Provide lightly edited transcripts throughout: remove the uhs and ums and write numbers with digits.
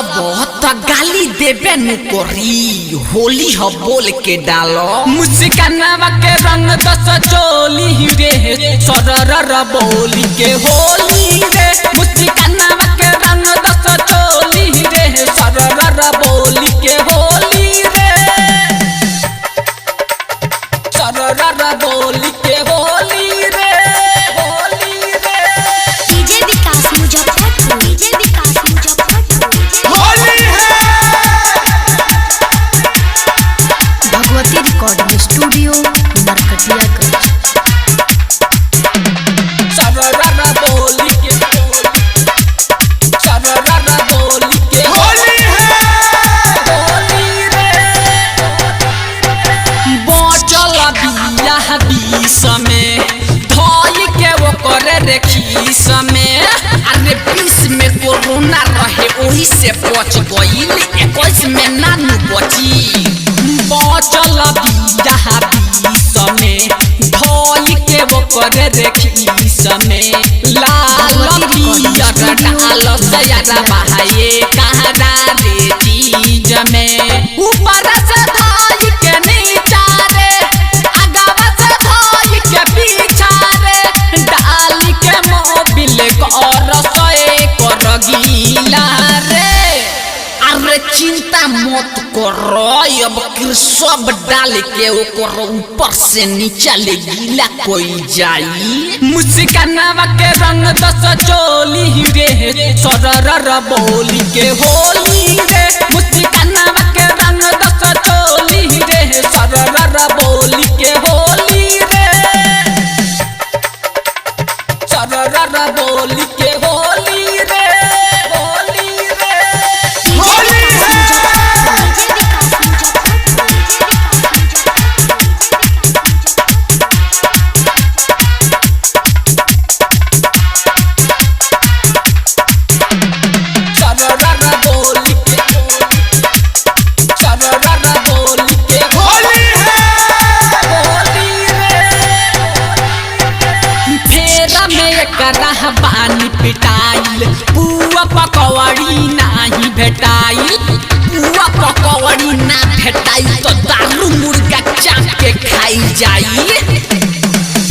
बहुत गाली देबे न करी होली ह बोल के डालो मुस्कानवा के रंग दस चोली रे सरर बोली के होली रे मुस्कानवा के रंग दस चोली रे सरर बोली के होली रे सरर बोली के होली रे होली रे डीजे विकास मुजफ्फरपुर डीजे विकास मुजफ्फरपुर होली है भगवती रिकॉर्डिंग स्टूडियो नरकटियागंज सरर बोली के सरर बोली के होली है होली रे बचल बियाह बीस में धोई के वो करे रे खीस में अरे 20 में कोरोना रहे ओही से बच गईल 21 में नानू बची बचल बियाह बीस में धोई के वो करे रे खीस में लाल पियर डाल सयारा बहाए कहरा रे चीज में ऊपर से धाई के नीचा रे आगावा से धाई के पीछा रे डाली के मोबिल कर सोए कर गीला रे अरे चिंता मत करो अब कि सब डाल के ओकर ऊपर से नीचा ले गीला कोई जाई मुस्कानवा के रंग दस चोली रे सरर बोली के होली रे मुस्कानवा के रंग दस चोली रे सरर बोली के होली रे सरर बोली के होली रे होली रे होली है सरर बोली के सरर बोली के होली है होली रे फेरा में एकरा बानी पिटाइल पुआ पकौड़ी नाही भेटाइल पुआ पकौड़ी ना भेटाइल तो दारू मुर्गा चाप के खाई जाई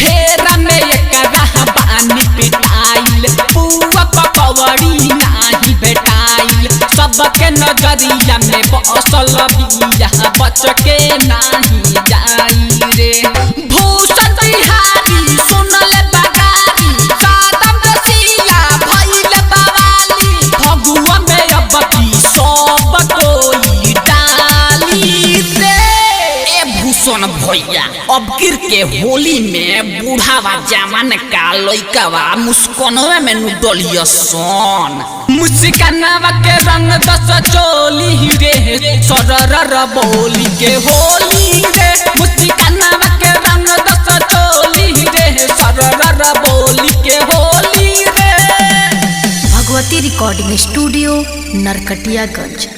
फेरा में एकरा बानी पिटाइल पुआ पकौड़ी नाही भेटाइल सबके नजरिया में बसल बिया बच के नाही जाई रे भूषण बिहारी सुनल बगारी कादम रसिया भइल बवाली फगुआ में अब की सब कोई डाली रे ए भूषण भैया अब गिर के होली में बूढ़ावा जवान का लइकावा मुस्कानवा में नु डलिया सोन मुस्कानवा के रंग दस चोली रे सरर बोली के होली रे मुस्कानवा के रंग दस चोली रे सरर बोली के होली रे भगवती रिकॉर्डिंग स्टूडियो नरकटियागंज।